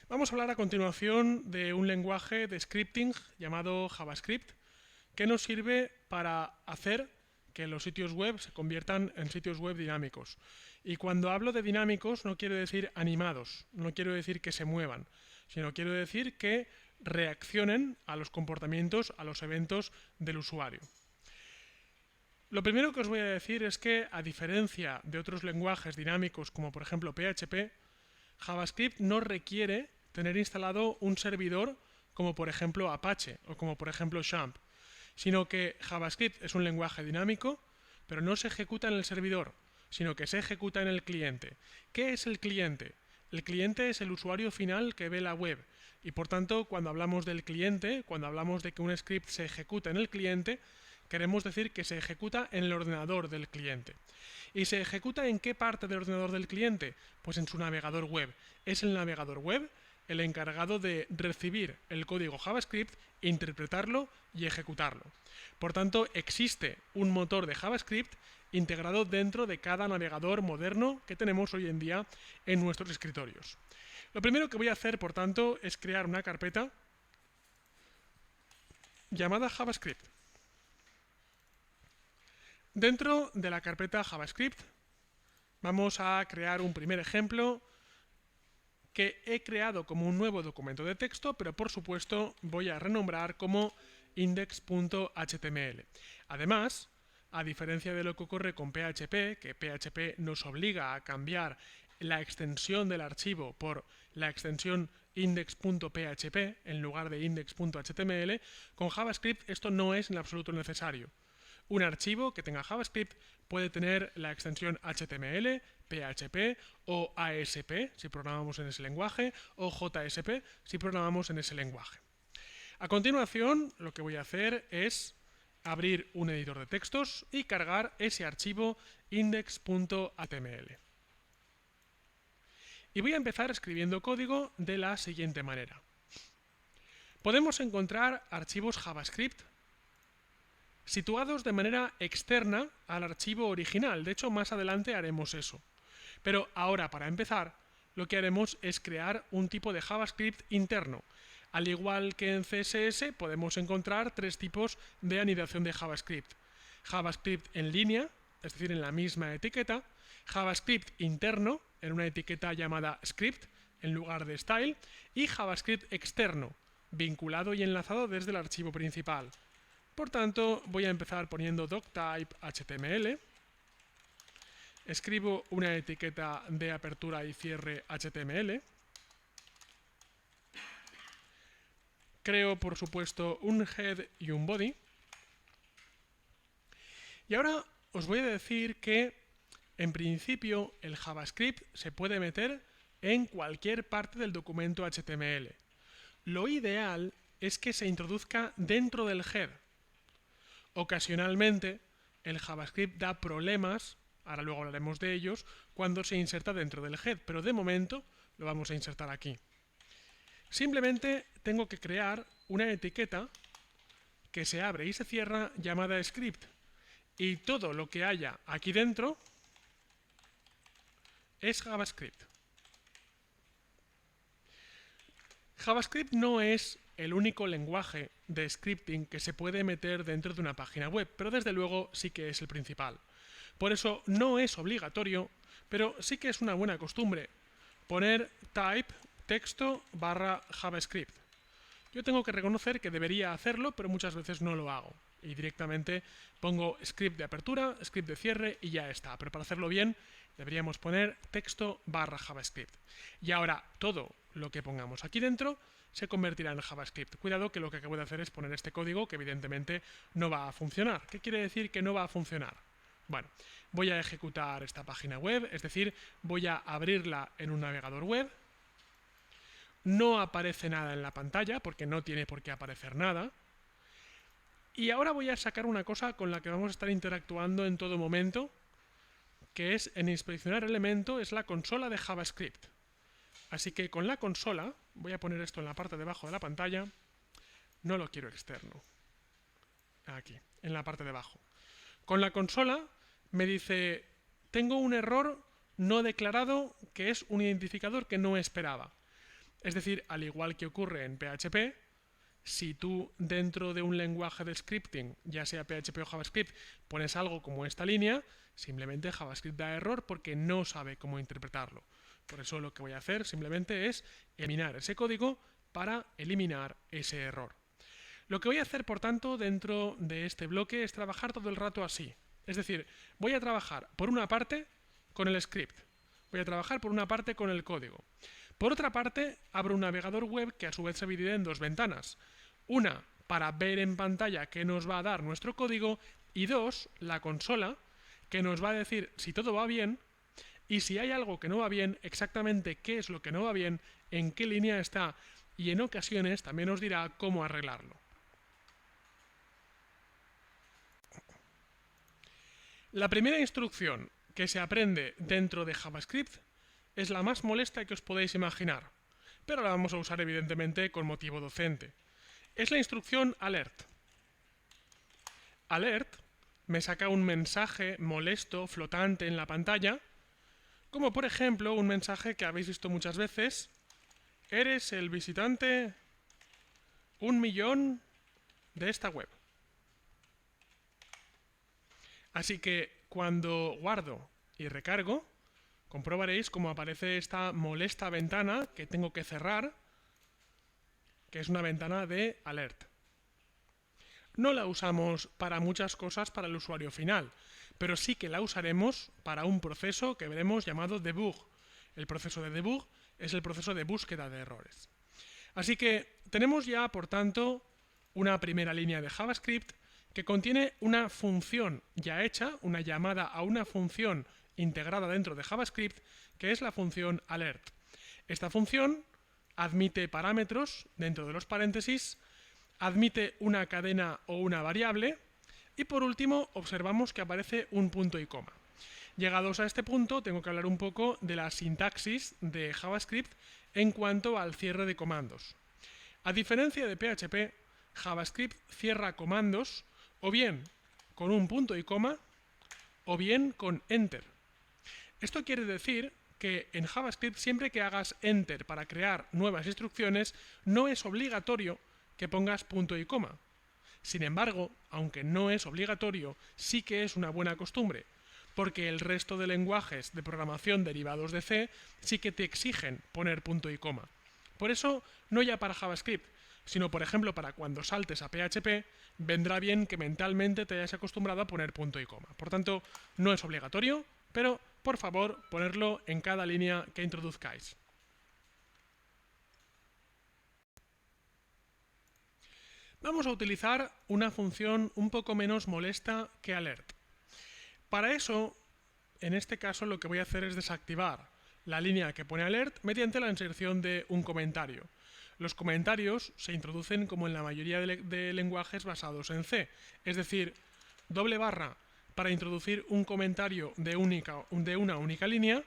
Vamos a hablar a continuación de un lenguaje de scripting llamado JavaScript que nos sirve para hacer que los sitios web se conviertan en sitios web dinámicos. Y cuando hablo de dinámicos no quiero decir animados, no quiero decir que se muevan, sino quiero decir que reaccionen a los comportamientos, a los eventos del usuario. Lo primero que os voy a decir es que, a diferencia de otros lenguajes dinámicos como por ejemplo PHP, JavaScript no requiere tener instalado un servidor como por ejemplo Apache o como por ejemplo XAMPP, sino que JavaScript es un lenguaje dinámico, pero no se ejecuta en el servidor, sino que se ejecuta en el cliente. ¿Qué es el cliente? El cliente es el usuario final que ve la web y por tanto cuando hablamos del cliente, cuando hablamos de que un script se ejecuta en el cliente, queremos decir que se ejecuta en el ordenador del cliente. ¿Y se ejecuta en qué parte del ordenador del cliente? Pues en su navegador web. Es el navegador web el encargado de recibir el código JavaScript, interpretarlo y ejecutarlo. Por tanto, existe un motor de JavaScript integrado dentro de cada navegador moderno que tenemos hoy en día en nuestros escritorios. Lo primero que voy a hacer, por tanto, es crear una carpeta llamada JavaScript. Dentro de la carpeta JavaScript vamos a crear un primer ejemplo que he creado como un nuevo documento de texto, pero por supuesto voy a renombrar como index.html. Además, a diferencia de lo que ocurre con PHP, que PHP nos obliga a cambiar la extensión del archivo por la extensión index.php en lugar de index.html, con JavaScript esto no es en absoluto necesario. Un archivo que tenga JavaScript puede tener la extensión HTML, PHP o ASP si programamos en ese lenguaje o JSP si programamos en ese lenguaje. A continuación, lo que voy a hacer es abrir un editor de textos y cargar ese archivo index.html. Y voy a empezar escribiendo código de la siguiente manera. Podemos encontrar archivos JavaScript situados de manera externa al archivo original. De hecho, más adelante haremos eso. Pero ahora, para empezar, lo que haremos es crear un tipo de JavaScript interno. Al igual que en CSS, podemos encontrar tres tipos de anidación de JavaScript. JavaScript en línea, es decir, en la misma etiqueta. JavaScript interno, en una etiqueta llamada script, en lugar de style. Y JavaScript externo, vinculado y enlazado desde el archivo principal. Por tanto, voy a empezar poniendo doctype HTML. Escribo una etiqueta de apertura y cierre HTML. Creo, por supuesto, un head y un body. Y ahora os voy a decir que, en principio, el JavaScript se puede meter en cualquier parte del documento HTML. Lo ideal es que se introduzca dentro del head. Ocasionalmente, el JavaScript da problemas, ahora luego hablaremos de ellos, cuando se inserta dentro del head, pero de momento lo vamos a insertar aquí. Simplemente tengo que crear una etiqueta que se abre y se cierra llamada script. Y todo lo que haya aquí dentro es JavaScript. JavaScript no es el único lenguaje de scripting que se puede meter dentro de una página web, pero desde luego sí que es el principal. Por eso no es obligatorio, pero sí que es una buena costumbre poner type texto barra JavaScript. Yo tengo que reconocer que debería hacerlo, pero muchas veces no lo hago. Y directamente pongo script de apertura, script de cierre y ya está. Pero para hacerlo bien deberíamos poner texto barra JavaScript. Y ahora todo lo que pongamos aquí dentro se convertirá en JavaScript. Cuidado que lo que acabo de hacer es poner este código que evidentemente no va a funcionar. ¿Qué quiere decir que no va a funcionar? Bueno, voy a ejecutar esta página web, es decir, voy a abrirla en un navegador web. No aparece nada en la pantalla porque no tiene por qué aparecer nada. Y ahora voy a sacar una cosa con la que vamos a estar interactuando en todo momento, que es en inspeccionar elemento, es la consola de JavaScript. Así que con la consola, voy a poner esto en la parte de abajo de la pantalla, no lo quiero externo, aquí, en la parte de abajo. Con la consola me dice, tengo un error no declarado que es un identificador que no esperaba. Es decir, al igual que ocurre en PHP, si tú dentro de un lenguaje de scripting, ya sea PHP o JavaScript, pones algo como esta línea, simplemente JavaScript da error porque no sabe cómo interpretarlo. Por eso lo que voy a hacer simplemente es eliminar ese código para eliminar ese error. Lo que voy a hacer, por tanto, dentro de este bloque es trabajar todo el rato así. Es decir, voy a trabajar por una parte con el script, voy a trabajar por una parte con el código. Por otra parte, abro un navegador web que a su vez se divide en dos ventanas. Una para ver en pantalla qué nos va a dar nuestro código y dos, la consola, que nos va a decir si todo va bien y si hay algo que no va bien, exactamente qué es lo que no va bien, en qué línea está y en ocasiones también nos dirá cómo arreglarlo. La primera instrucción que se aprende dentro de JavaScript es la más molesta que os podéis imaginar, pero la vamos a usar evidentemente con motivo docente. Es la instrucción alert. Alert me saca un mensaje molesto, flotante en la pantalla, como por ejemplo un mensaje que habéis visto muchas veces: eres el visitante 1.000.000 de esta web. Así que cuando guardo y recargo, comprobaréis cómo aparece esta molesta ventana que tengo que cerrar, que es una ventana de alert. No la usamos para muchas cosas para el usuario final, pero sí que la usaremos para un proceso que veremos llamado debug. El proceso de debug es el proceso de búsqueda de errores. Así que tenemos ya, por tanto, una primera línea de JavaScript que contiene una función ya hecha, una llamada a una función integrada dentro de JavaScript, que es la función alert. Esta función admite parámetros dentro de los paréntesis, admite una cadena o una variable y por último observamos que aparece un punto y coma. Llegados a este punto tengo que hablar un poco de la sintaxis de JavaScript en cuanto al cierre de comandos. A diferencia de PHP, JavaScript cierra comandos o bien con un punto y coma o bien con enter. Esto quiere decir que en JavaScript siempre que hagas enter para crear nuevas instrucciones no es obligatorio que pongas punto y coma. Sin embargo, aunque no es obligatorio, sí que es una buena costumbre, porque el resto de lenguajes de programación derivados de C sí que te exigen poner punto y coma. Por eso, no ya para JavaScript, sino por ejemplo para cuando saltes a PHP, vendrá bien que mentalmente te hayas acostumbrado a poner punto y coma. Por tanto, no es obligatorio, pero por favor, ponerlo en cada línea que introduzcáis. Vamos a utilizar una función un poco menos molesta que alert. Para eso, en este caso lo que voy a hacer es desactivar la línea que pone alert mediante la inserción de un comentario. Los comentarios se introducen como en la mayoría de lenguajes basados en C, es decir, doble barra para introducir un comentario de una única línea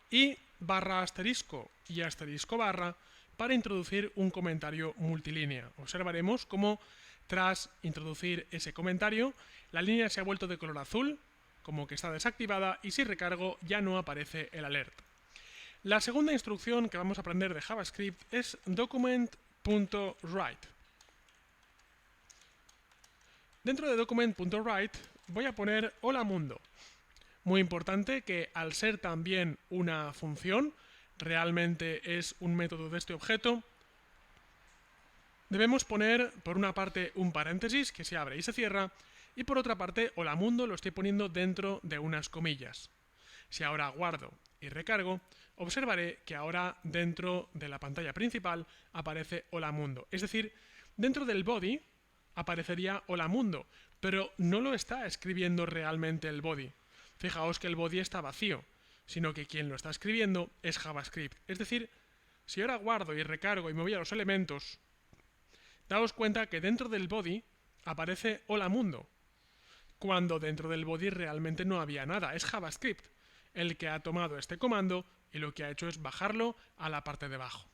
y barra asterisco y asterisco barra para introducir un comentario multilínea. Observaremos cómo tras introducir ese comentario la línea se ha vuelto de color azul, como que está desactivada, y si recargo ya no aparece el alert. La segunda instrucción que vamos a aprender de JavaScript es document.write. Dentro de document.write voy a poner hola mundo. Muy importante que al ser también una función, realmente es un método de este objeto, debemos poner por una parte un paréntesis que se abre y se cierra y por otra parte hola mundo lo estoy poniendo dentro de unas comillas. Si ahora guardo y recargo, observaré que ahora dentro de la pantalla principal aparece hola mundo. Es decir, dentro del body aparecería hola mundo, pero no lo está escribiendo realmente el body. Fijaos que el body está vacío, sino que quien lo está escribiendo es JavaScript. Es decir, si ahora guardo y recargo y me voy a los elementos, daos cuenta que dentro del body aparece hola mundo, cuando dentro del body realmente no había nada. Es JavaScript el que ha tomado este comando y lo que ha hecho es bajarlo a la parte de abajo.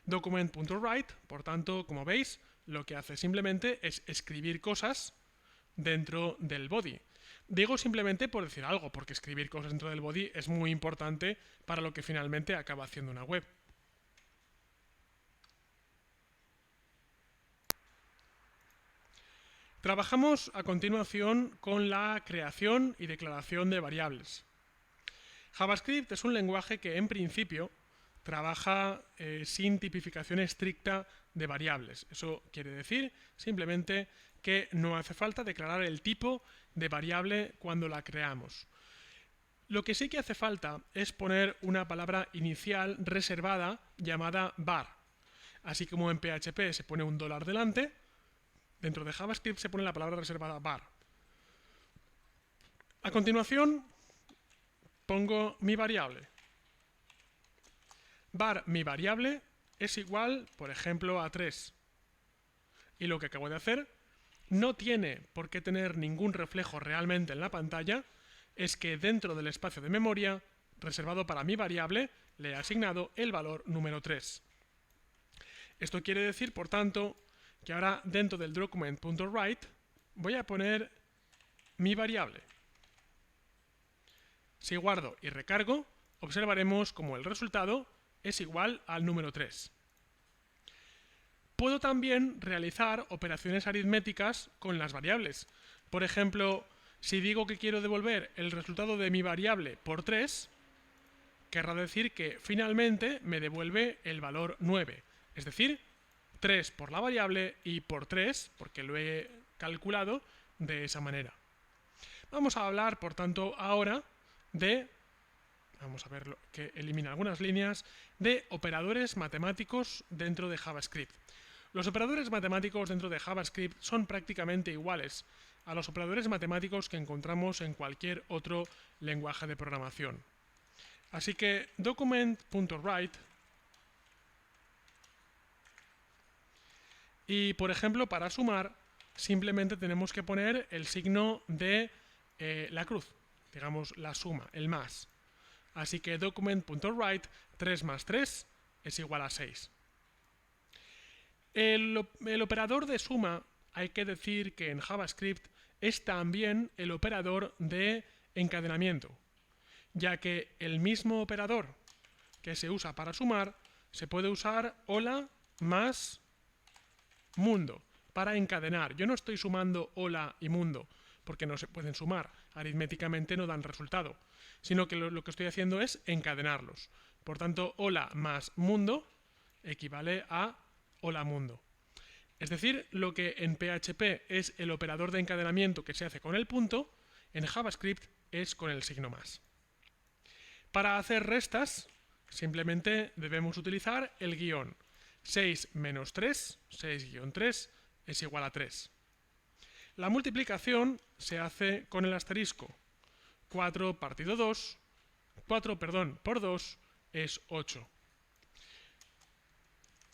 Document.write, por tanto, como veis, lo que hace simplemente es escribir cosas dentro del body. Digo simplemente por decir algo, porque escribir cosas dentro del body es muy importante para lo que finalmente acaba haciendo una web. Trabajamos a continuación con la creación y declaración de variables. JavaScript es un lenguaje que en principio trabaja sin tipificación estricta de variables. Eso quiere decir simplemente que no hace falta declarar el tipo de variable cuando la creamos. Lo que sí que hace falta es poner una palabra inicial reservada llamada var. Así como en PHP se pone un $, delante, dentro de JavaScript se pone la palabra reservada var. A continuación pongo mi variable. Var mi variable es igual, por ejemplo, a 3. Y lo que acabo de hacer no tiene por qué tener ningún reflejo realmente en la pantalla, es que dentro del espacio de memoria reservado para mi variable le he asignado el valor número 3. Esto quiere decir, por tanto, que ahora dentro del document.write voy a poner mi variable. Si guardo y recargo, observaremos como el resultado es igual al número 3. Puedo también realizar operaciones aritméticas con las variables. Por ejemplo, si digo que quiero devolver el resultado de mi variable por 3, querrá decir que finalmente me devuelve el valor 9. Es decir, 3 por la variable y por 3, porque lo he calculado de esa manera. Vamos a hablar, por tanto, ahora de, vamos a ver que elimina algunas líneas, de operadores matemáticos dentro de JavaScript. Los operadores matemáticos dentro de JavaScript son prácticamente iguales a los operadores matemáticos que encontramos en cualquier otro lenguaje de programación. Así que document.write y, por ejemplo, para sumar simplemente tenemos que poner el signo de la cruz, digamos la suma, el más. Así que document.write 3 más 3 es igual a 6. El operador de suma, hay que decir que en JavaScript es también el operador de encadenamiento, ya que el mismo operador que se usa para sumar se puede usar hola más mundo para encadenar. Yo no estoy sumando hola y mundo porque no se pueden sumar, aritméticamente no dan resultado, sino que lo que estoy haciendo es encadenarlos. Por tanto, hola más mundo equivale a hola mundo. Es decir, lo que en PHP es el operador de encadenamiento que se hace con el punto, en JavaScript es con el signo más. Para hacer restas, simplemente debemos utilizar el guión. 6 menos 3, 6-3, es igual a 3. La multiplicación se hace con el asterisco. 4 partido 2, 4 por 2 es 8.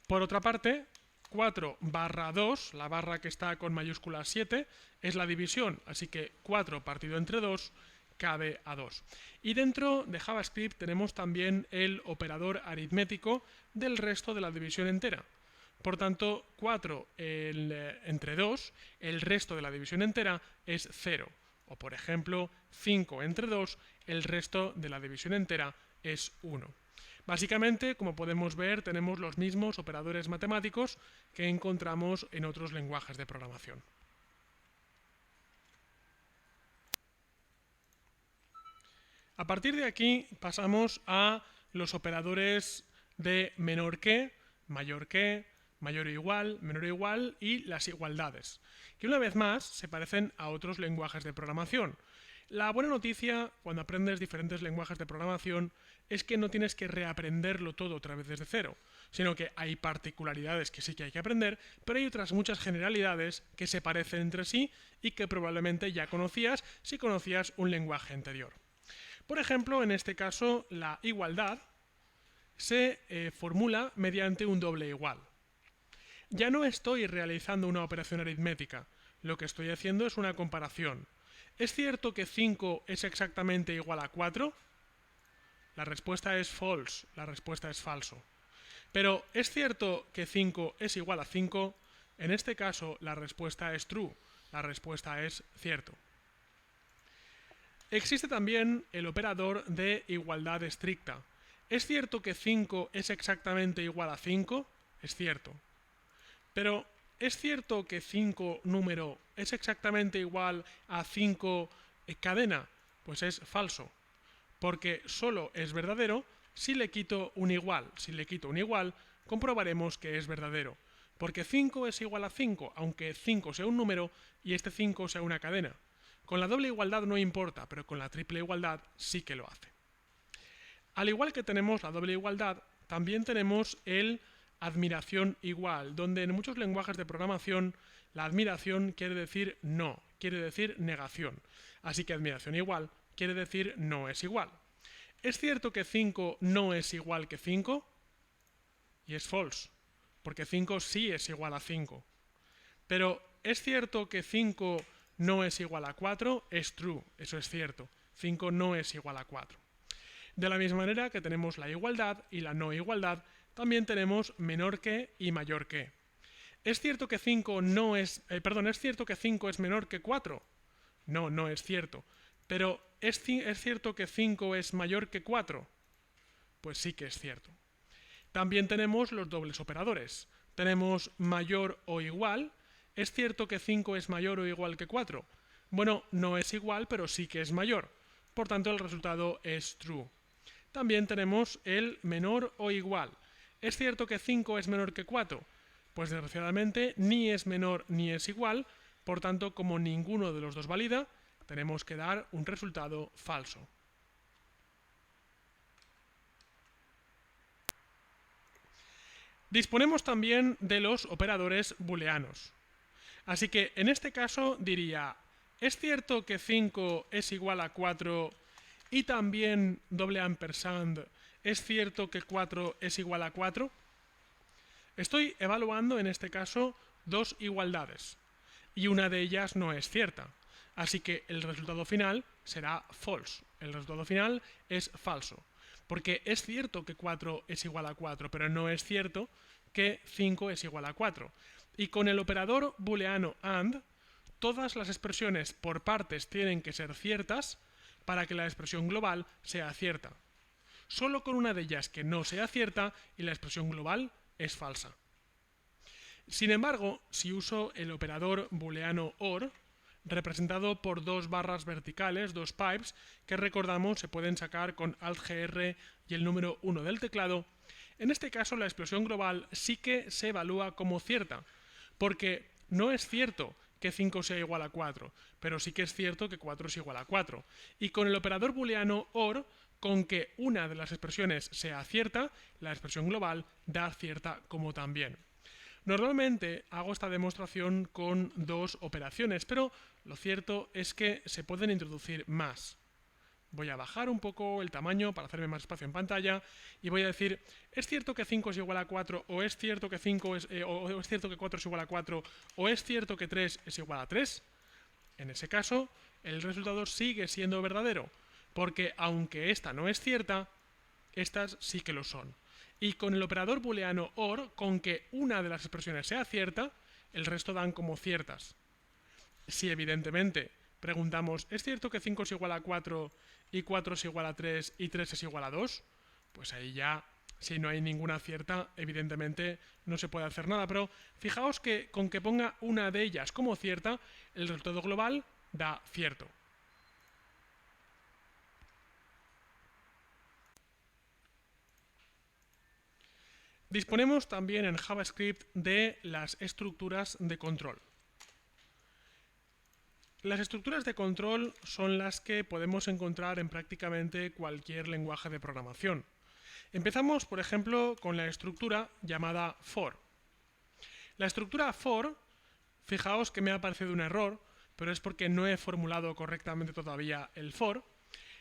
Por otra parte, 4 barra 2, la barra que está con mayúscula 7, es la división, así que 4 partido entre 2 cabe a 2. Y dentro de JavaScript tenemos también el operador aritmético del resto de la división entera. Por tanto, 4 entre 2, el resto de la división entera es 0. O por ejemplo, 5 entre 2, el resto de la división entera es 1. Básicamente, como podemos ver, tenemos los mismos operadores matemáticos que encontramos en otros lenguajes de programación. A partir de aquí pasamos a los operadores de menor que, mayor o igual, menor o igual y las igualdades, que una vez más se parecen a otros lenguajes de programación. La buena noticia cuando aprendes diferentes lenguajes de programación es que no tienes que reaprenderlo todo otra vez desde cero, sino que hay particularidades que sí que hay que aprender, pero hay otras muchas generalidades que se parecen entre sí y que probablemente ya conocías si conocías un lenguaje anterior. Por ejemplo, en este caso, la igualdad se formula mediante un doble igual. Ya no estoy realizando una operación aritmética, lo que estoy haciendo es una comparación. ¿Es cierto que 5 es exactamente igual a 4? La respuesta es false, la respuesta es falso. Pero ¿es cierto que 5 es igual a 5? En este caso la respuesta es true, la respuesta es cierto. Existe también el operador de igualdad estricta. ¿Es cierto que 5 es exactamente igual a 5? Es cierto. Pero ¿es cierto que 5 número es exactamente igual a 5 cadena? Pues es falso, porque solo es verdadero si le quito un igual. Si le quito un igual, comprobaremos que es verdadero, porque 5 es igual a 5, aunque 5 sea un número y este 5 sea una cadena. Con la doble igualdad no importa, pero con la triple igualdad sí que lo hace. Al igual que tenemos la doble igualdad, también tenemos el admiración igual, donde en muchos lenguajes de programación la admiración quiere decir no, quiere decir negación. Así que admiración igual quiere decir no es igual. ¿Es cierto que 5 no es igual que 5? Y es false, porque 5 sí es igual a 5. Pero ¿es cierto que 5 no es igual a 4? Es true, eso es cierto. 5 no es igual a 4. De la misma manera que tenemos la igualdad y la no igualdad, también tenemos menor que y mayor que. ¿Es cierto que 5 no es, ¿es cierto que 5 es menor que 4? No, no es cierto. Pero ¿es cierto que 5 es mayor que 4? Pues sí que es cierto. También tenemos los dobles operadores. Tenemos mayor o igual. ¿Es cierto que 5 es mayor o igual que 4? Bueno, no es igual, pero sí que es mayor. Por tanto, el resultado es true. También tenemos el menor o igual. ¿Es cierto que 5 es menor que 4? Pues desgraciadamente ni es menor ni es igual, por tanto, como ninguno de los dos valida, tenemos que dar un resultado falso. Disponemos también de los operadores booleanos. Así que en este caso diría, ¿es cierto que 5 es igual a 4 y también doble ampersand, ¿es cierto que 4 es igual a 4? Estoy evaluando en este caso dos igualdades y una de ellas no es cierta. Así que el resultado final será false. El resultado final es falso. Porque es cierto que 4 es igual a 4, pero no es cierto que 5 es igual a 4. Y con el operador booleano AND, todas las expresiones por partes tienen que ser ciertas para que la expresión global sea cierta. Solo con una de ellas que no sea cierta y la expresión global es falsa. Sin embargo, si uso el operador booleano OR, representado por dos barras verticales, dos pipes, que recordamos se pueden sacar con Alt-GR y el número 1 del teclado, en este caso la expresión global sí que se evalúa como cierta, porque no es cierto que 5 sea igual a 4, pero sí que es cierto que 4 es igual a 4. Y con el operador booleano OR, con que una de las expresiones sea cierta, la expresión global da cierta como también. Normalmente hago esta demostración con dos operaciones, pero lo cierto es que se pueden introducir más. Voy a bajar un poco el tamaño para hacerme más espacio en pantalla y voy a decir, ¿es cierto que 5 es igual a 4? ¿O es cierto que, o es cierto que 4 es igual a 4? ¿O es cierto que 3 es igual a 3? En ese caso, el resultado sigue siendo verdadero, porque aunque esta no es cierta, estas sí que lo son. Y con el operador booleano OR, con que una de las expresiones sea cierta, el resto dan como ciertas. Si evidentemente preguntamos, ¿es cierto que 5 es igual a 4 y 4 es igual a 3 y 3 es igual a 2? Pues ahí ya, si no hay ninguna cierta, evidentemente no se puede hacer nada. Pero fijaos que con que ponga una de ellas como cierta, el resultado global da cierto. Disponemos también en JavaScript de las estructuras de control. Las estructuras de control son las que podemos encontrar en prácticamente cualquier lenguaje de programación. Empezamos, por ejemplo, con la estructura llamada for. La estructura for, fijaos que me ha aparecido un error, pero es porque no he formulado correctamente todavía el for,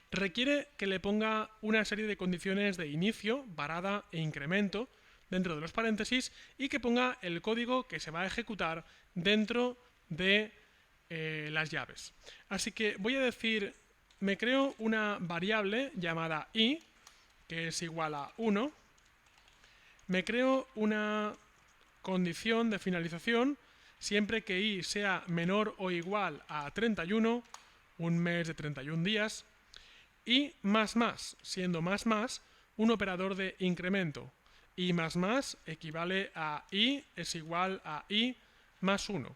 requiere que le ponga una serie de condiciones de inicio, varada e incremento dentro de los paréntesis y que ponga el código que se va a ejecutar dentro de las llaves. Así que voy a decir, me creo una variable llamada i, que es igual a 1, me creo una condición de finalización siempre que i sea menor o igual a 31, un mes de 31 días, y más, siendo más, un operador de incremento. I más equivale a i es igual a i más 1.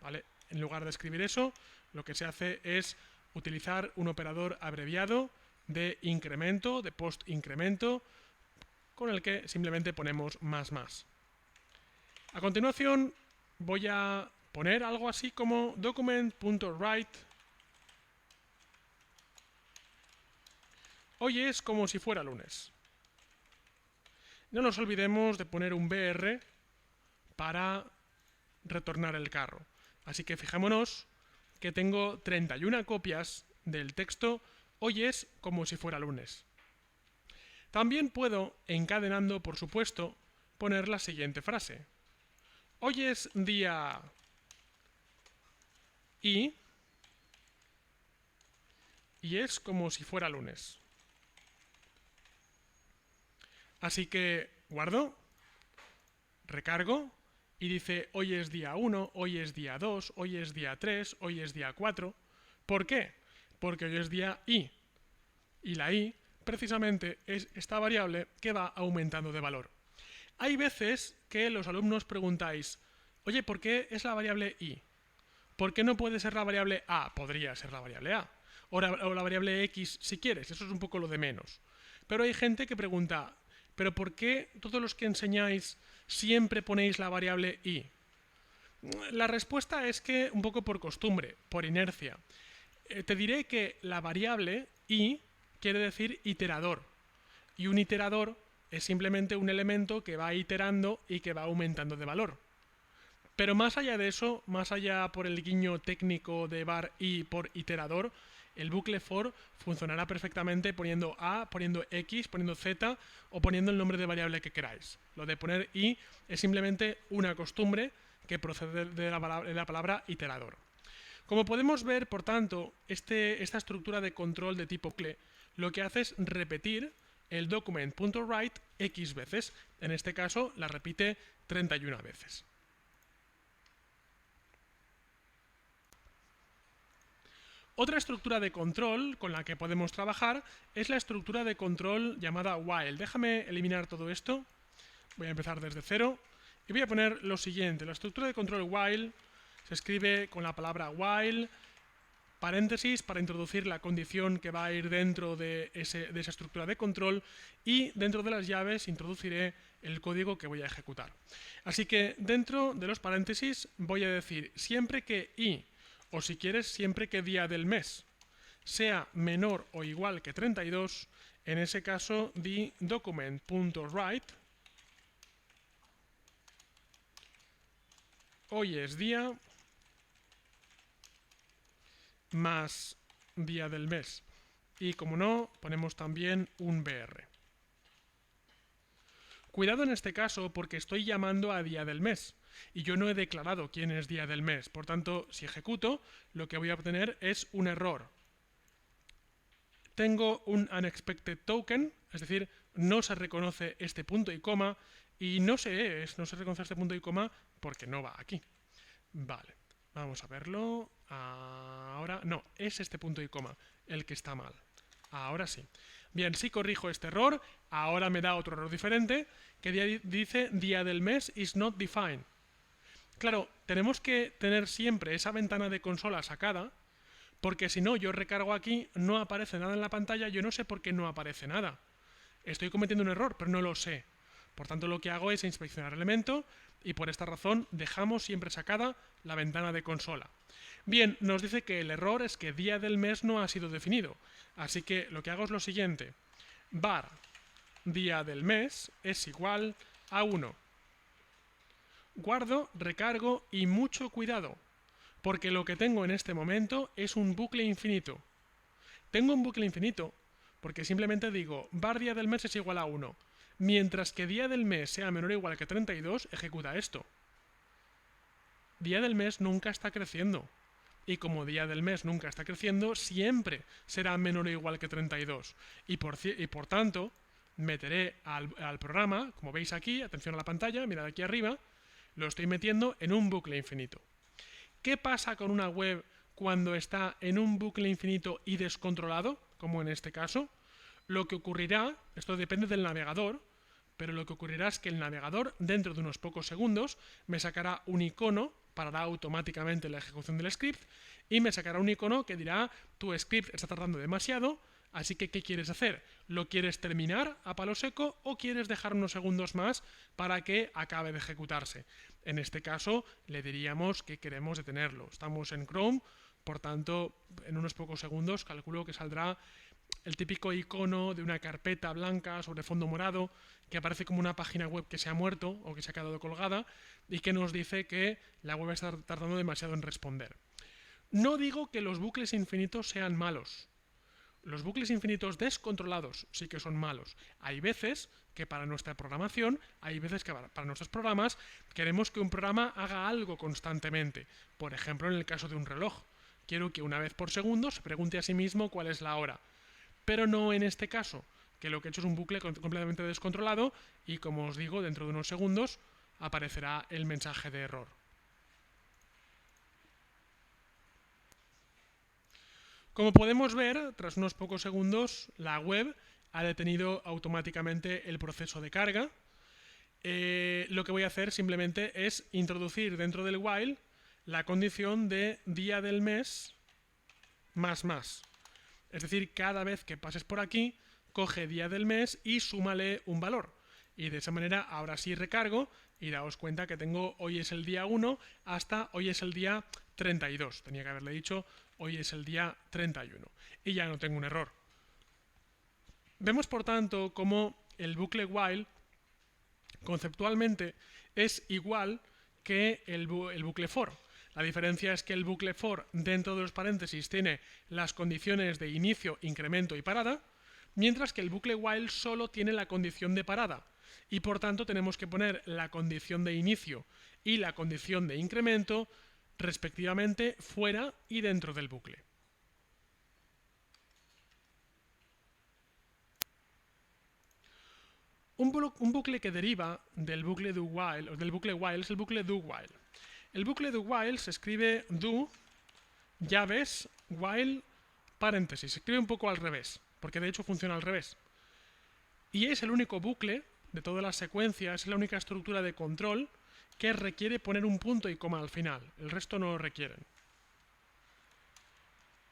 ¿Vale? En lugar de escribir eso, lo que se hace es utilizar un operador abreviado de incremento, de post-incremento, con el que simplemente ponemos más. A continuación voy a poner algo así como document.write. Hoy es como si fuera lunes. No nos olvidemos de poner un BR para retornar el carro. Así que fijémonos que tengo 31 copias del texto hoy es como si fuera lunes. También puedo, encadenando por supuesto, poner la siguiente frase. Hoy es día y es como si fuera lunes. Así que guardo, recargo y dice hoy es día 1, hoy es día 2, hoy es día 3, hoy es día 4. ¿Por qué? Porque hoy es día i. Y la i precisamente es esta variable que va aumentando de valor. Hay veces que los alumnos preguntáis, oye, ¿por qué es la variable i? ¿Por qué no puede ser la variable a? Podría ser la variable a. O la variable x si quieres, eso es un poco lo de menos. Pero hay gente que pregunta, ¿pero por qué todos los que enseñáis siempre ponéis la variable i? La respuesta es que un poco por costumbre, por inercia. Te diré que la variable i quiere decir iterador. Y un iterador es simplemente un elemento que va iterando y que va aumentando de valor. Pero más allá de eso, más allá por el guiño técnico de var i por iterador, el bucle for funcionará perfectamente poniendo a, poniendo x, poniendo z o poniendo el nombre de variable que queráis. Lo de poner i es simplemente una costumbre que procede de la palabra iterador. Como podemos ver, por tanto, esta estructura de control de tipo bucle lo que hace es repetir el document.write x veces. En este caso la repite 31 veces. Otra estructura de control con la que podemos trabajar es la estructura de control llamada while. Déjame eliminar todo esto. Voy a empezar desde cero y voy a poner lo siguiente. La estructura de control while se escribe con la palabra while, paréntesis para introducir la condición que va a ir dentro de esa estructura de control y dentro de las llaves introduciré el código que voy a ejecutar. Así que dentro de los paréntesis voy a decir siempre que i, o si quieres siempre que día del mes, sea menor o igual que 32, en ese caso di document.write hoy es día más día del mes. Y como no, ponemos también un BR. Cuidado en este caso porque estoy llamando a día del mes y yo no he declarado quién es día del mes. Por tanto, si ejecuto, lo que voy a obtener es un error. Tengo un unexpected token, es decir, no se reconoce este punto y coma y no se reconoce este punto y coma porque no va aquí. Vale, vamos a verlo. Ahora, no, es este punto y coma el que está mal. Ahora sí. Bien, si corrijo este error, ahora me da otro error diferente que dice día del mes is not defined. Claro, tenemos que tener siempre esa ventana de consola sacada, porque si no, yo recargo aquí, no aparece nada en la pantalla, yo no sé por qué no aparece nada. Estoy cometiendo un error, pero no lo sé. Por tanto, lo que hago es inspeccionar el elemento y por esta razón dejamos siempre sacada la ventana de consola. Bien, nos dice que el error es que día del mes no ha sido definido. Así que lo que hago es lo siguiente. Var día del mes es igual a 1. Guardo, recargo y mucho cuidado, porque lo que tengo en este momento es un bucle infinito. Tengo un bucle infinito porque simplemente digo var día del mes es igual a 1. Mientras que día del mes sea menor o igual que 32, ejecuta esto. Día del mes nunca está creciendo. Y como día del mes nunca está creciendo, siempre será menor o igual que 32. Y por tanto, meteré al programa, como veis aquí, atención a la pantalla, mirad aquí arriba, lo estoy metiendo en un bucle infinito. ¿Qué pasa con una web cuando está en un bucle infinito y descontrolado, como en este caso? Lo que ocurrirá, esto depende del navegador, pero lo que ocurrirá es que el navegador, dentro de unos pocos segundos, me sacará un icono parará automáticamente la ejecución del script y me sacará un icono que dirá tu script está tardando demasiado, así que ¿qué quieres hacer? ¿Lo quieres terminar a palo seco o quieres dejar unos segundos más para que acabe de ejecutarse? En este caso le diríamos que queremos detenerlo. Estamos en Chrome, por tanto en unos pocos segundos calculo que saldrá el típico icono de una carpeta blanca sobre fondo morado que aparece como una página web que se ha muerto o que se ha quedado colgada y que nos dice que la web está tardando demasiado en responder. No digo que los bucles infinitos sean malos. Los bucles infinitos descontrolados sí que son malos. Hay veces que para nuestra programación, hay veces que para nuestros programas queremos que un programa haga algo constantemente. Por ejemplo, en el caso de un reloj. Quiero que una vez por segundo se pregunte a sí mismo cuál es la hora. Pero no en este caso, que lo que he hecho es un bucle completamente descontrolado y, como os digo, dentro de unos segundos aparecerá el mensaje de error. Como podemos ver, tras unos pocos segundos, la web ha detenido automáticamente el proceso de carga. Lo que voy a hacer simplemente es introducir dentro del while la condición de día del mes más. Es decir, cada vez que pases por aquí, coge día del mes y súmale un valor. Y de esa manera ahora sí recargo y daos cuenta que tengo hoy es el día 1 hasta hoy es el día 32. Tenía que haberle dicho hoy es el día 31. Y ya no tengo un error. Vemos por tanto cómo el bucle while conceptualmente es igual que el bucle for. La diferencia es que el bucle for dentro de los paréntesis tiene las condiciones de inicio, incremento y parada, mientras que el bucle while solo tiene la condición de parada y por tanto tenemos que poner la condición de inicio y la condición de incremento respectivamente fuera y dentro del bucle. Un bucle que deriva del bucle do while o del bucle while es el bucle do while. El bucle do while se escribe do, llaves, while, paréntesis. Se escribe un poco al revés, porque de hecho funciona al revés. Y es el único bucle de todas las secuencias, es la única estructura de control que requiere poner un punto y coma al final. El resto no lo requieren.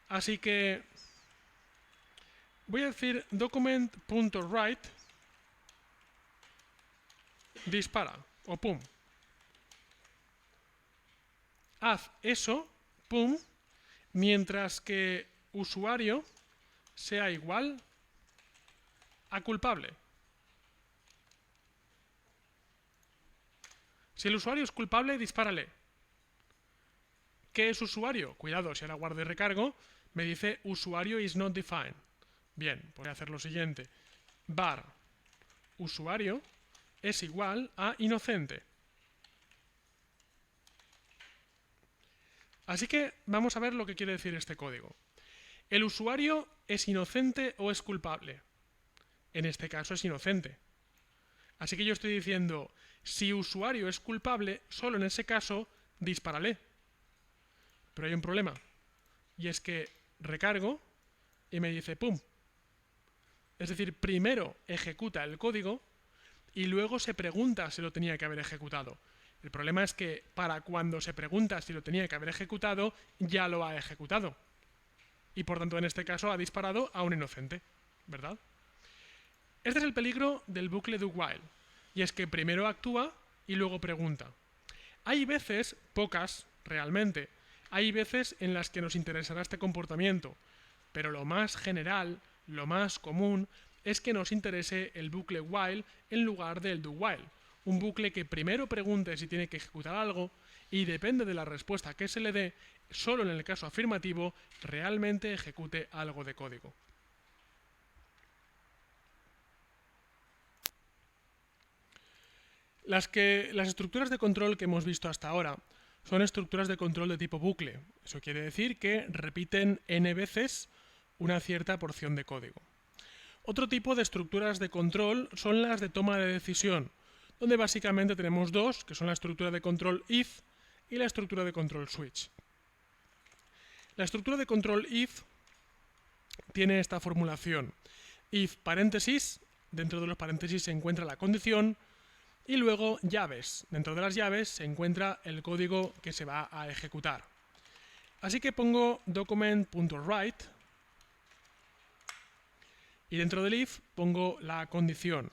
Así que voy a decir document.write dispara o pum. Haz eso, pum, mientras que usuario sea igual a culpable. Si el usuario es culpable, dispárale. ¿Qué es usuario? Cuidado, si ahora guardo y recargo, me dice usuario is not defined. Bien, voy a hacer lo siguiente. Var usuario es igual a inocente. Así que vamos a ver lo que quiere decir este código. ¿El usuario es inocente o es culpable? En este caso es inocente. Así que yo estoy diciendo, si usuario es culpable, solo en ese caso dispárale. Pero hay un problema. Y es que recargo y me dice pum. Es decir, primero ejecuta el código y luego se pregunta si lo tenía que haber ejecutado. El problema es que para cuando se pregunta si lo tenía que haber ejecutado, ya lo ha ejecutado. Y por tanto, en este caso, ha disparado a un inocente, ¿verdad? Este es el peligro del bucle do while. Y es que primero actúa y luego pregunta. Hay veces, pocas realmente, hay veces en las que nos interesará este comportamiento, pero lo más general, lo más común, es que nos interese el bucle while en lugar del do while. Un bucle que primero pregunte si tiene que ejecutar algo y depende de la respuesta que se le dé, solo en el caso afirmativo, realmente ejecute algo de código. Las estructuras de control que hemos visto hasta ahora son estructuras de control de tipo bucle. Eso quiere decir que repiten n veces una cierta porción de código. Otro tipo de estructuras de control son las de toma de decisión, donde básicamente tenemos dos, que son la estructura de control if y la estructura de control switch. La estructura de control if tiene esta formulación. If paréntesis, dentro de los paréntesis se encuentra la condición, Y luego llaves. Dentro de las llaves se encuentra el código que se va a ejecutar. Así que pongo document.write y dentro del if pongo la condición.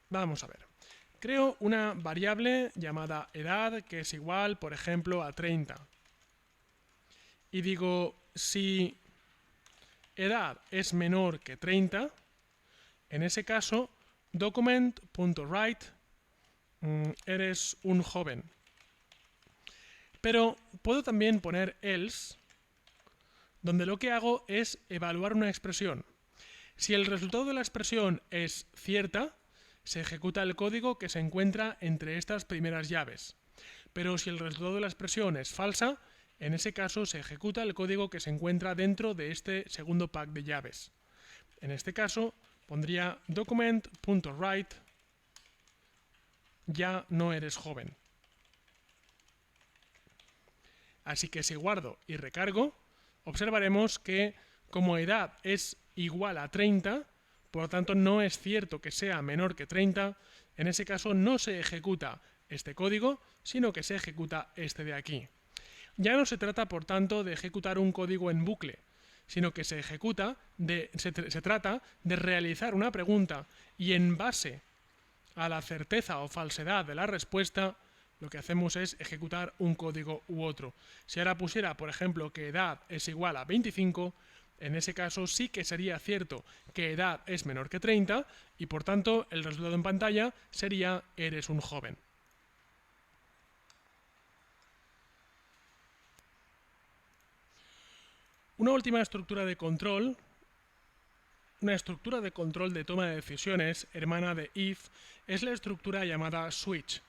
Vamos a ver. Creo una variable llamada edad que es igual, por ejemplo, a 30. Y digo, si edad es menor que 30, en ese caso, document.write, eres un joven. Pero puedo también poner else, donde lo que hago es evaluar una expresión. Si el resultado de la expresión es cierta, se ejecuta el código que se encuentra entre estas primeras llaves. Pero si el resultado de la expresión es falsa, en ese caso se ejecuta el código que se encuentra dentro de este segundo pack de llaves. En este caso pondría document.write ya no eres joven. Así que si guardo y recargo, observaremos que como edad es igual a 30, por lo tanto no es cierto que sea menor que 30, en ese caso no se ejecuta este código, sino que se ejecuta este de aquí. Ya no se trata, por tanto, de ejecutar un código en bucle, sino que se trata de realizar una pregunta y en base a la certeza o falsedad de la respuesta, lo que hacemos es ejecutar un código u otro. Si ahora pusiera, por ejemplo, que edad es igual a 25, en ese caso sí que sería cierto que edad es menor que 30 y por tanto el resultado en pantalla sería eres un joven. Una última estructura de control, una estructura de control de toma de decisiones, hermana de if, es la estructura llamada switch.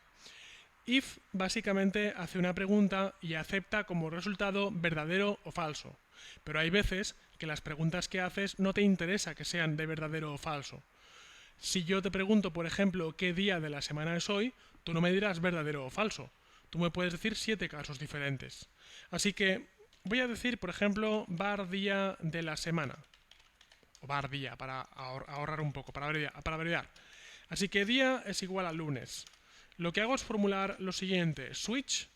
If básicamente hace una pregunta y acepta como resultado verdadero o falso, pero hay veces que las preguntas que haces no te interesa que sean de verdadero o falso. Si yo te pregunto, por ejemplo, qué día de la semana es hoy, tú no me dirás verdadero o falso. Tú me puedes decir 7 casos diferentes. Así que voy a decir, por ejemplo, bar día de la semana. O bar día, para ahorrar un poco, para abreviar. Así que día es igual a lunes. Lo que hago es formular lo siguiente. Switch,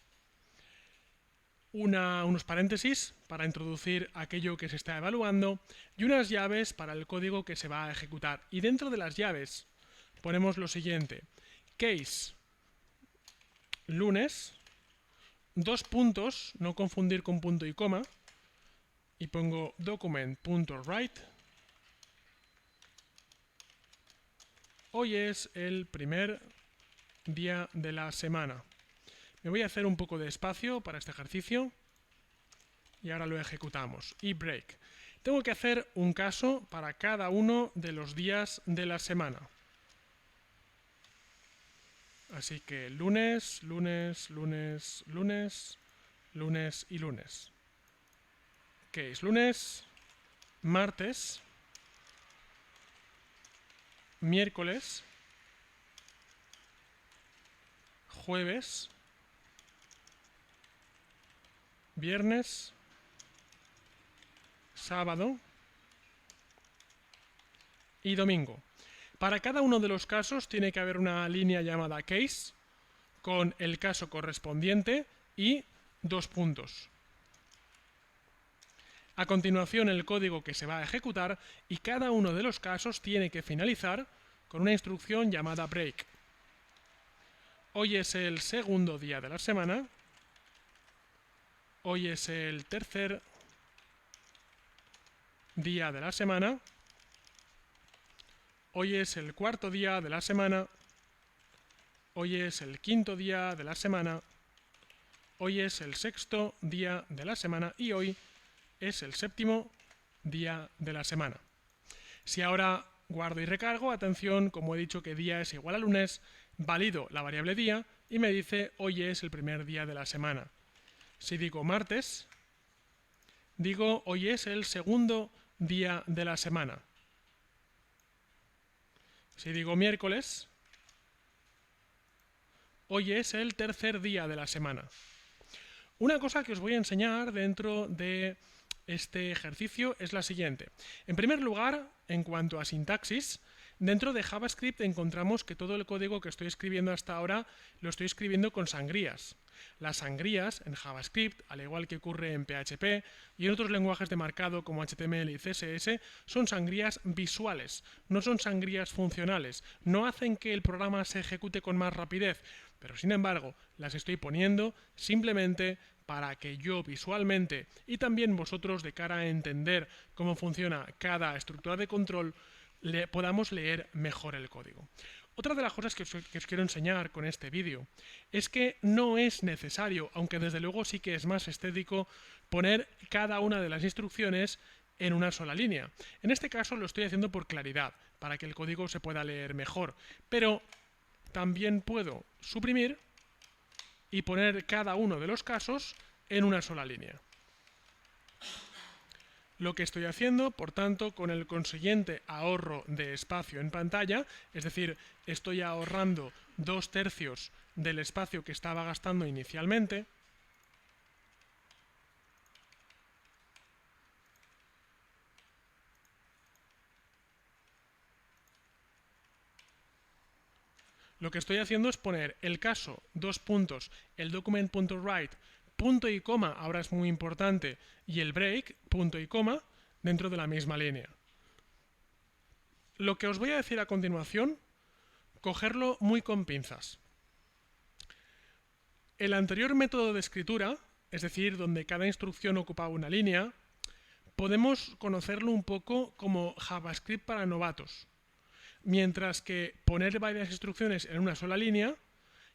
unos paréntesis para introducir aquello que se está evaluando y unas llaves para el código que se va a ejecutar. Y dentro de las llaves ponemos lo siguiente. Case, lunes, 2 puntos, no confundir con punto y coma, y pongo document.write. Hoy es el primer día de la semana. Me voy a hacer un poco de espacio para este ejercicio y ahora lo ejecutamos. Y break. Tengo que hacer un caso para cada uno de los días de la semana. Así que lunes, lunes, lunes, lunes, lunes y lunes. ¿Qué es lunes? Martes, miércoles, jueves, viernes, sábado y domingo. Para cada uno de los casos tiene que haber una línea llamada case con el caso correspondiente y 2 puntos. A continuación el código que se va a ejecutar y cada uno de los casos tiene que finalizar con una instrucción llamada break. Hoy es el segundo día de la semana. Hoy es el tercer día de la semana. Hoy es el cuarto día de la semana. Hoy es el quinto día de la semana. Hoy es el sexto día de la semana y hoy es el séptimo día de la semana. Si ahora guardo y recargo, atención, como he dicho que día es igual a lunes, valido la variable día y me dice hoy es el primer día de la semana. Si digo martes, digo hoy es el segundo día de la semana. Si digo miércoles, hoy es el tercer día de la semana. Una cosa que os voy a enseñar dentro de este ejercicio es la siguiente. En primer lugar, en cuanto a sintaxis, Dentro de JavaScript encontramos que todo el código que estoy escribiendo hasta ahora lo estoy escribiendo con sangrías. Las sangrías en JavaScript, al igual que ocurre en PHP y en otros lenguajes de marcado como HTML y CSS, son sangrías visuales, no son sangrías funcionales. No hacen que el programa se ejecute con más rapidez, pero sin embargo las estoy poniendo simplemente para que yo visualmente y también vosotros de cara a entender cómo funciona cada estructura de control podamos leer mejor el código. Otra de las cosas que os quiero enseñar con este vídeo es que no es necesario, aunque desde luego sí que es más estético, poner cada una de las instrucciones en una sola línea. En este caso lo estoy haciendo por claridad, para que el código se pueda leer mejor, pero también puedo suprimir y poner cada uno de los casos en una sola línea. Lo que estoy haciendo, por tanto, con el consiguiente ahorro de espacio en pantalla, es decir, estoy ahorrando 2/3 del espacio que estaba gastando inicialmente. Lo que estoy haciendo es poner el caso, dos puntos, el document.write, punto y coma, ahora es muy importante, y el break, punto y coma, dentro de la misma línea. Lo que os voy a decir a continuación, cogerlo muy con pinzas. El anterior método de escritura, es decir, donde cada instrucción ocupaba una línea, podemos conocerlo un poco como JavaScript para novatos. Mientras que poner varias instrucciones en una sola línea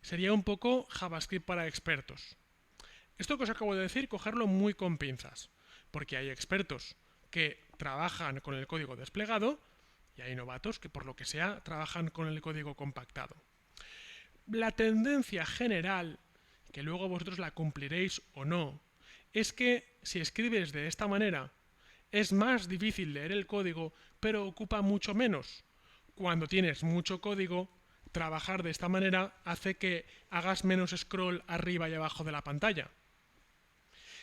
sería un poco JavaScript para expertos. Esto que os acabo de decir, cogerlo muy con pinzas, porque hay expertos que trabajan con el código desplegado y hay novatos que por lo que sea trabajan con el código compactado. La tendencia general, que luego vosotros la cumpliréis o no, es que si escribes de esta manera es más difícil leer el código, pero ocupa mucho menos. Cuando tienes mucho código, trabajar de esta manera hace que hagas menos scroll arriba y abajo de la pantalla.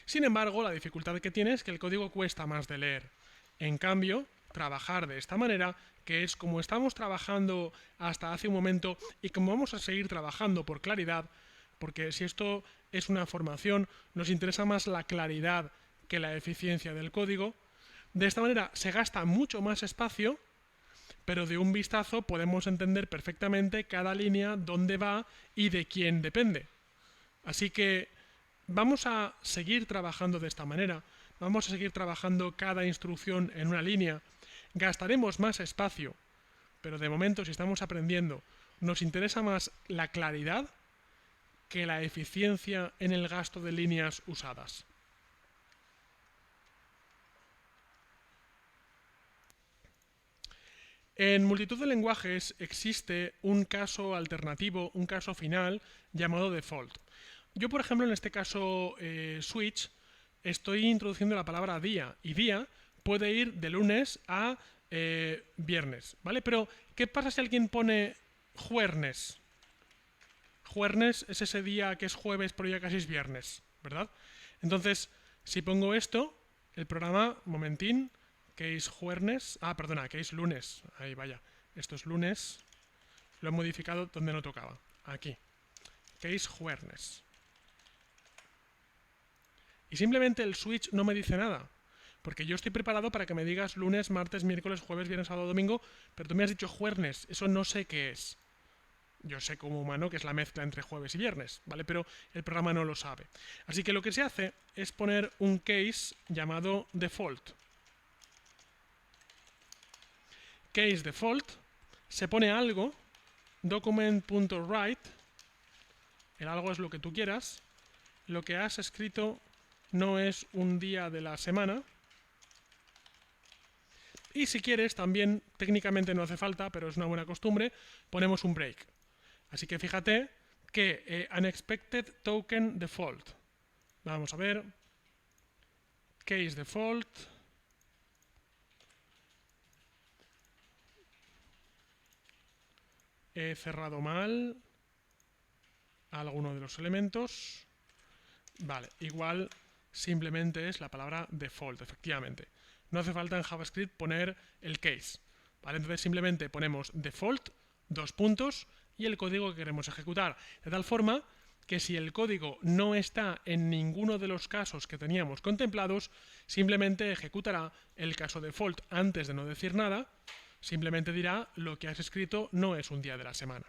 Sin embargo, la dificultad que tiene es que el código cuesta más de leer. En cambio, trabajar de esta manera, que es como estamos trabajando hasta hace un momento y como vamos a seguir trabajando por claridad, porque si esto es una formación, nos interesa más la claridad que la eficiencia del código. De esta manera se gasta mucho más espacio, pero de un vistazo podemos entender perfectamente cada línea, dónde va y de quién depende. Así que vamos a seguir trabajando de esta manera, vamos a seguir trabajando cada instrucción en una línea, gastaremos más espacio, pero de momento si estamos aprendiendo nos interesa más la claridad que la eficiencia en el gasto de líneas usadas. En multitud de lenguajes existe un caso alternativo, un caso final llamado default. Yo, por ejemplo, en este caso switch, estoy introduciendo la palabra día, y día puede ir de lunes a viernes, ¿vale? Pero, ¿qué pasa si alguien pone juernes? Juernes es ese día que es jueves, pero ya casi es viernes, ¿verdad? Entonces, si pongo esto, el programa, momentín, que es juernes, perdona, que es lunes, ahí vaya, esto es lunes, lo he modificado donde no tocaba, aquí, que es juernes. Y simplemente el switch no me dice nada, porque yo estoy preparado para que me digas lunes, martes, miércoles, jueves, viernes, sábado, domingo, pero tú me has dicho juernes, eso no sé qué es. Yo sé como humano que es la mezcla entre jueves y viernes, ¿vale? Pero el programa no lo sabe. Así que lo que se hace es poner un case llamado default. Case default, se pone algo, document.write, el algo es lo que tú quieras, lo que has escrito no es un día de la semana, y si quieres, también técnicamente no hace falta, pero es una buena costumbre, ponemos un break. Así que fíjate que unexpected token default. Vamos a ver, case default, he cerrado mal alguno de los elementos. Vale, igual simplemente es la palabra default, efectivamente. No hace falta en JavaScript poner el case. ¿vale? Entonces simplemente ponemos default, dos puntos, y el código que queremos ejecutar. De tal forma que si el código no está en ninguno de los casos que teníamos contemplados, simplemente ejecutará el caso default antes de no decir nada, simplemente dirá lo que has escrito no es un día de la semana.